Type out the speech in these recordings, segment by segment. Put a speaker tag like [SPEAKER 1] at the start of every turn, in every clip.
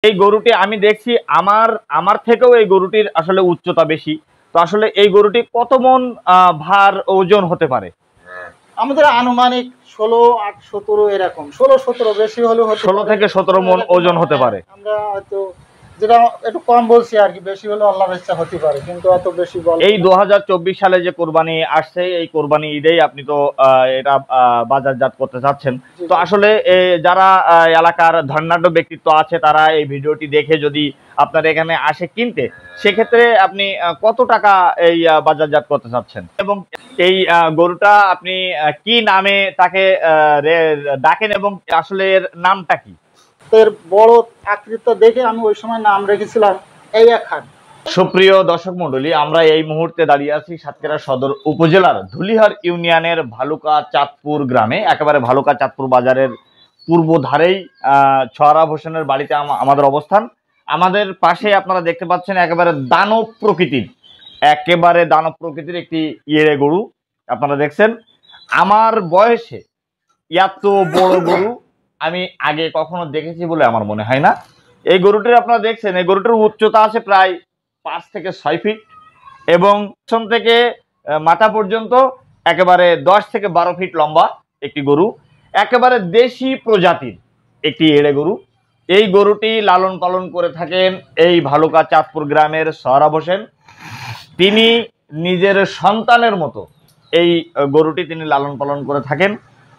[SPEAKER 1] এই গরুটি আমি দেখছি আমার আমার থেকেও এই গরুটির আসলে উচ্চতা বেশি। তো আসলে এই গরুটি কত মন ভার ওজন হতে পারে?
[SPEAKER 2] আমাদের আনুমানিক 16-17 এরকম, 16-17 বেশি হলে
[SPEAKER 1] 16 থেকে 17 মন ওজন হতে পারে।
[SPEAKER 2] আমরা হয়তো যেটা একটু কম বলছি আর কি, বেশি হলে আল্লাহর ইচ্ছা হতে পারে, কিন্তু এত বেশি বলবো।
[SPEAKER 1] এই 2024 সালে যে কোরবানি আসছে, এই কোরবানি ঈদেই আপনি তো এটা বাজারজাত করতে চাচ্ছেন। তো আসলে যারা এলাকার ধনাঢ্য ব্যক্তিত্ব আছে তারা এই ভিডিওটি দেখে যদি আপনার এখানে আসে কিনতে, সেক্ষেত্রে আপনি কত টাকা এই বাজারজাত করতে চাচ্ছেন? এবং এই গরুটা আপনি কি নামে তাকে ডাকেন এবং আসলে এর নামটা কি?
[SPEAKER 2] এর বড় আকৃতি দেখে আমি ওই সময় নাম রেখেছিলাম এইয়া খান।
[SPEAKER 1] সুপ্রিয় দর্শক মন্ডলী, আমরা এই মুহূর্তে দাঁড়িয়ে আছি সাতক্ষীরা সদর উপজেলার ধুলিহার ইউনিয়নের ভালুকা চাঁদপুর গ্রামে, একেবারে ভালুকা চাঁদপুর বাজারের পূর্ব ধারেই সোহরাব হোসেনের বাড়িতে আমাদের অবস্থান। আমাদের পাশে আপনারা দেখতে পাচ্ছেন একেবারে দানব প্রকৃতির একটি ইয়েরে গরু আপনারা দেখছেন। আমার বয়সে এত বড় গরু আমি আগে কখনো দেখেছি বলে আমার মনে হয় না। এই গরুটির আপনারা দেখছেন, এই গরুটির উচ্চতা আছে প্রায় 5 থেকে 6 ফিট এবং পেছন থেকে মাথা পর্যন্ত একেবারে 10 থেকে 12 ফিট লম্বা একটি গরু, একেবারে দেশি প্রজাতির একটি এড়ে গরু। এই গরুটি লালন পালন করে থাকেন এই ভালুকা চাঁদপুর গ্রামের সোহরাব হোসেন। তিনি নিজের সন্তানের মতো এই গরুটি তিনি লালন পালন করে থাকেন।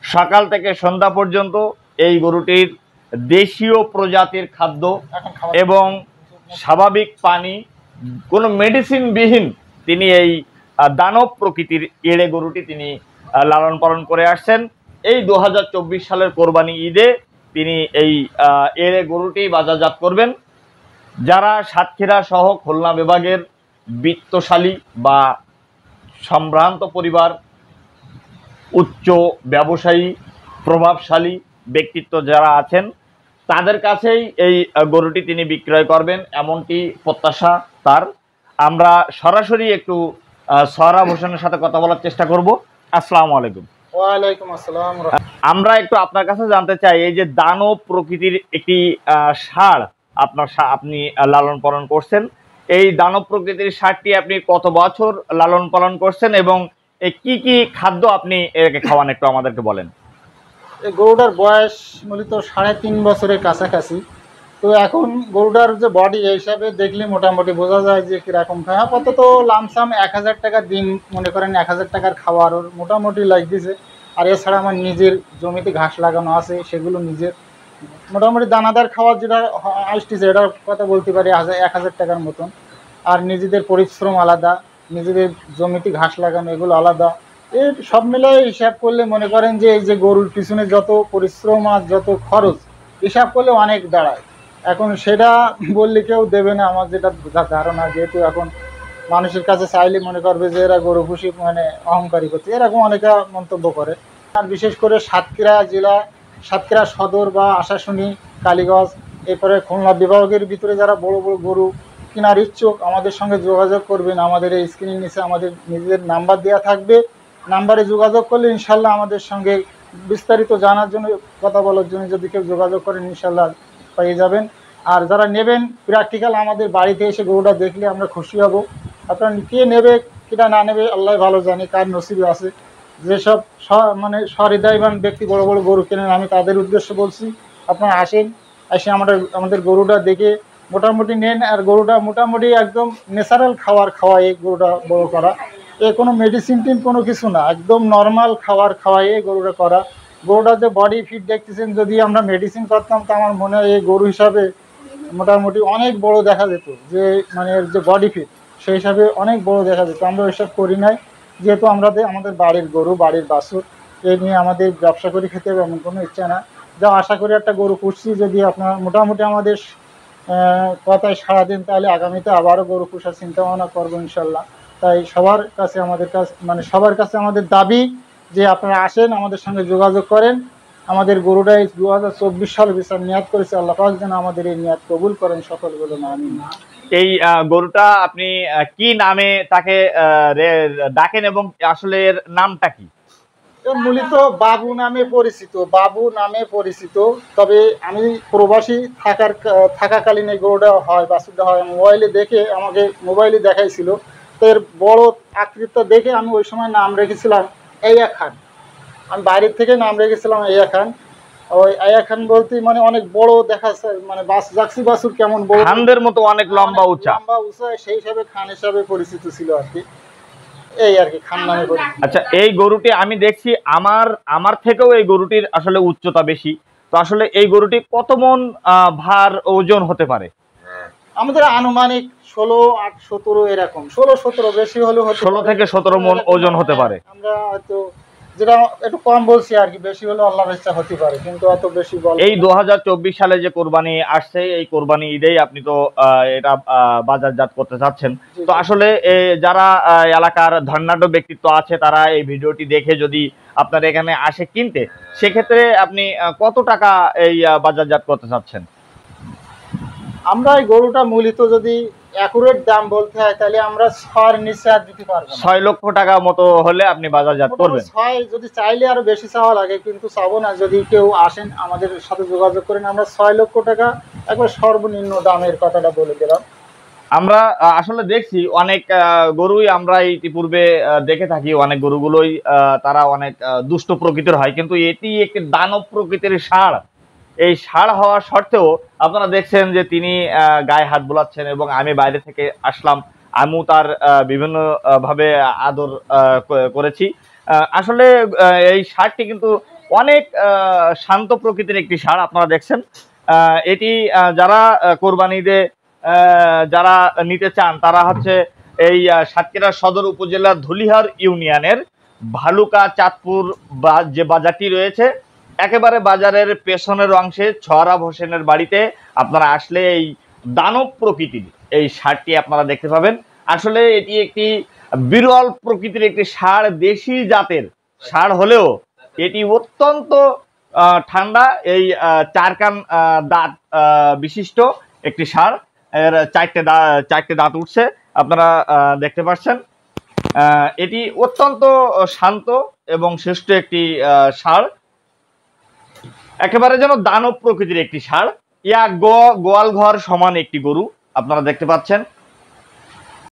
[SPEAKER 1] সকাল থেকে সন্ধ্যা পর্যন্ত এই গরুটির দেশীয় প্রজাতির খাদ্য এবং স্বাভাবিক পানি, কোনো মেডিসিন বিহীন তিনি এই দানব প্রকৃতির এড়ে গরুটি তিনি লালন পালন করে আসছেন। এই 2024 সালের কোরবানি ঈদে তিনি এই এড়ে গরুটি বাজারজাত করবেন। যারা সাতক্ষীরা সহ খুলনা বিভাগের বিত্তশালী বা সম্ভ্রান্ত পরিবার, উচ্চ ব্যবসায়ী, প্রভাবশালী ব্যক্তিত্ব যারা আছেন, তাদের কাছেই এই গরুটি তিনি বিক্রয় করবেন এমনটি প্রত্যাশা তার। আমরা সরাসরি একটু সোহরাব হোসেনের সাথে কথা বলার চেষ্টা করব। আসসালামু আলাইকুম।
[SPEAKER 2] ওয়ালাইকুম আসসালাম।
[SPEAKER 1] আমরা একটু আপনার কাছে জানতে চাই, এই যে দানব প্রকৃতির একটি ষাঁড় আপনি লালন পালন করছেন, এই দানব প্রকৃতির ষাঁড়টি আপনি কত বছর লালন পালন করছেন এবং কি কি খাদ্য আপনি একে খাওয়ান একটু আমাদেরকে বলেন।
[SPEAKER 2] এই গরুটার বয়স মূলত 3.5 বছরের কাছাকাছি। তো এখন গরুটার যে বডি এই হিসাবে দেখলে মোটামুটি বোঝা যায় যে কীরকম খায়। আপাতত লামসাম 1000 টাকা দিন, মনে করেন 1000 টাকার খাওয়ার ওর মোটামুটি লাগতেছে। আর এছাড়া আমার নিজের জমিতে ঘাস লাগানো আছে, সেগুলো নিজের মোটামুটি দানাদার খাওয়ার যেটা আসতেছে এটার কথা বলতে পারি 1000 টাকার মতন। আর নিজেদের পরিশ্রম আলাদা, নিজেদের জমিতে ঘাস লাগানো এগুলো আলাদা। এই সব মিলিয়ে হিসাব করলে মনে করেন যে এই যে গরুর পিছনে যত পরিশ্রম আর যত খরচ হিসাব করলে অনেক দাঁড়ায়। এখন সেটা বললে কেউ দেবে না, আমার যেটা ধারণা, যেহেতু এখন মানুষের কাছে চাইলে মনে করবে যে এরা গরু খুশি মানে অহংকারী করছে, এরকম অনেকে মন্তব্য করে। আর বিশেষ করে সাতক্ষীরা জেলা, সাতক্ষীরা সদর বা আশাশুনি, কালীগঞ্জ, এরপরে খুলনা বিভাগের ভিতরে যারা বড় বড় গরু কেনার ইচ্ছুক আমাদের সঙ্গে যোগাযোগ করবেন। আমাদের এই স্ক্রিনের নিচে আমাদের নিজেদের নাম্বার দেওয়া থাকবে, নাম্বারে যোগাযোগ করলে ইনশাল্লাহ আমাদের সঙ্গে বিস্তারিত জানার জন্য, কথা বলার জন্য যদি কেউ যোগাযোগ করেন ইনশাল্লাহ পেয়ে যাবেন। আর যারা নেবেন প্র্যাকটিক্যাল আমাদের বাড়িতে এসে গরুটা দেখলে আমরা খুশি হব। আপনার কে নেবে কিটা না নেবে আল্লাহ ভালো জানে, কার নসিবে আছে। যেসব মানে সহৃদয়বান ব্যক্তি বড় বড় গরু কেনেন, আমি তাদের উদ্দেশ্যে বলছি আপনারা আসেন, এসে আমাদের গরুটা দেখে মোটামুটি নেন। আর গরুটা মোটামুটি একদম ন্যাচারাল খাওয়ায় এই গরুটা বড় করা। কোনো মেডিসিন টিন কোনো কিছু না, একদম নর্মাল খাওয়াইয়ে গরুটা করা। গরুটা যে বডি ফিট দেখতেছেন, যদি আমরা মেডিসিন করতাম তো আমার মনে হয় এই গরু হিসাবে মোটামুটি অনেক বড় দেখা যেত, যে মানে যে বডি ফিট সেই হিসাবে অনেক বড় দেখা যেত। আমরা ওইসব করি নাই, যেহেতু আমাদের বাড়ির গরু, বাড়ির বাছুর, এই নিয়ে আমাদের ব্যবসা করে খেতে হবে এমন কোনো ইচ্ছা না। যা আশা করি একটা গরু পুষছি, যদি আপনার মোটামুটি আমাদের কথায় সাড়া দিন, তাহলে আগামীতে আবারও গরু পুষার চিন্তা ভাবনা করবো ইনশাল্লাহ। তাই সবার কাছে আমাদের দাবি যে আপনারা আসেন, আমাদের সঙ্গে যোগাযোগ করেন। আমাদের গরুটা 2024 সালে বিচার নিয়াত করেছে, আল্লাহ পাক যেন আমাদের এই নিয়াত কবুল করেন, সকল বলে আমিন।
[SPEAKER 1] এই গরুটা আপনি কি নামে তাকে ডাকেন এবং আসলে এর নামটা কি?
[SPEAKER 2] এ মূলত বাবু নামে পরিচিত, বাবু নামে পরিচিত। তবে আমি প্রবাসী থাকাকালীন এই গরুটা হয়, বাছুরটা হয়, মোবাইলে দেখে আমাকে মোবাইলে দেখাইছিল। তো এর বড় আকৃতিটা দেখে আমি ওই সময় নাম রেখেছিলাম এয়া খান। আমি বাইরের থেকে নাম রেখেছিলাম এয়া খান। ওই আয়া খান বলতে মানে অনেক বড় দেখাচ্ছে, মানে জার্সি বাছুর কেমন বড়
[SPEAKER 1] খানদের মতো অনেক লম্বা উঁচা।
[SPEAKER 2] লম্বা উঁচা, সেই হিসাবে খান হিসাবে পরিচিত ছিল আর কি। এই আর কি খান নামে পরিচিত।
[SPEAKER 1] আচ্ছা, এই গরুটি আমি দেখছি আমার আমার থেকেও এই গরুটির আসলে উচ্চতা বেশি। তো আসলে এই গরুটি কত মন ভার ওজন হতে পারে?
[SPEAKER 2] আমাদের আনুমানিক 16-17 এরকম, 16-17 বেশি হলেও
[SPEAKER 1] 16 থেকে 17 মন ওজন হতে পারে।
[SPEAKER 2] আমরা হয়তো যেটা একটু কম বলছি আর কি, বেশি হলে আল্লাহর ইচ্ছা হতে পারে, কিন্তু এত বেশি বল।
[SPEAKER 1] এই 2024 সালে যে কোরবানি আসছে, এই কোরবানি ঈদেই আপনি তো এটা বাজারজাত করতে চাচ্ছেন। তো আসলে যারা এলাকার ধনাঢ্য ব্যক্তিত্ব আছে তারা এই ভিডিওটি দেখে যদি আপনার এখানে আসে কিনতে, সেক্ষেত্রে আপনি কত টাকা এই বাজারজাত করতে চাচ্ছেন?
[SPEAKER 2] আমরা এই গরুটা মূলত যদি অ্যাকুরেট দাম বলতে হয় তাহলে আমরা 6 নিচে আর দিতে পারবো না।
[SPEAKER 1] 6 লক্ষ টাকা মতো হলে আপনি বাজারজাত করবেন?
[SPEAKER 2] 6 যদি চাইলে আরো বেশি চাওয়া লাগে, কিন্তু চাবো না। যদি কেউ আসেন আমাদের সাথে যোগাযোগ করেন, আমরা 6 লক্ষ টাকা একবার সর্বনিম্ন দামের কথাটা বলে দিলাম।
[SPEAKER 1] আমরা আসলে দেখছি অনেক গরুই আমরা ইতিপূর্বে দেখে থাকি, অনেক গরুগুলোই তারা অনেক দুষ্ট প্রকৃতির হয়, কিন্তু এটি একটি দানব প্রকৃতির ষাঁড়। এই ষাঁড় হওয়া সত্ত্বেও আপনারা দেখছেন যে তিনি গায়ে হাত বোলাচ্ছেন, এবং আমি বাইরে থেকে আসলাম, আমিও তার বিভিন্ন ভাবে আদর করেছি। আসলে এই ষাঁড়টি কিন্তু অনেক শান্ত প্রকৃতির একটি ষাঁড়। আপনারা দেখছেন এটি যারা কোরবানিতে যারা নিতে চান তারা হচ্ছে এই সাতক্ষীরা সদর উপজেলার ধুলিহার ইউনিয়নের ভালুকা চাঁদপুর যে বাজারটি রয়েছে, একেবারে বাজারের পেছনের অংশে সোহরাব হোসেনের বাড়িতে আপনারা আসলে এই দানব প্রকৃতির এই ষাঁড়টি আপনারা দেখতে পাবেন। আসলে এটি একটি বিরল প্রকৃতির একটি ষাঁড়, দেশি জাতের ষাঁড় হলেও এটি অত্যন্ত ঠান্ডা। এই 4 কান দাঁত বিশিষ্ট একটি ষাঁড়। এর 4টে দাঁত উঠছে, আপনারা দেখতে পাচ্ছেন। এটি অত্যন্ত শান্ত এবং শ্রেষ্ঠ একটি ষাঁড়, একেবারে যেন দানব প্রকৃতির একটি ষাঁড়। গোয়াল ঘর সমান একটি গরু আপনারা দেখতে পাচ্ছেন।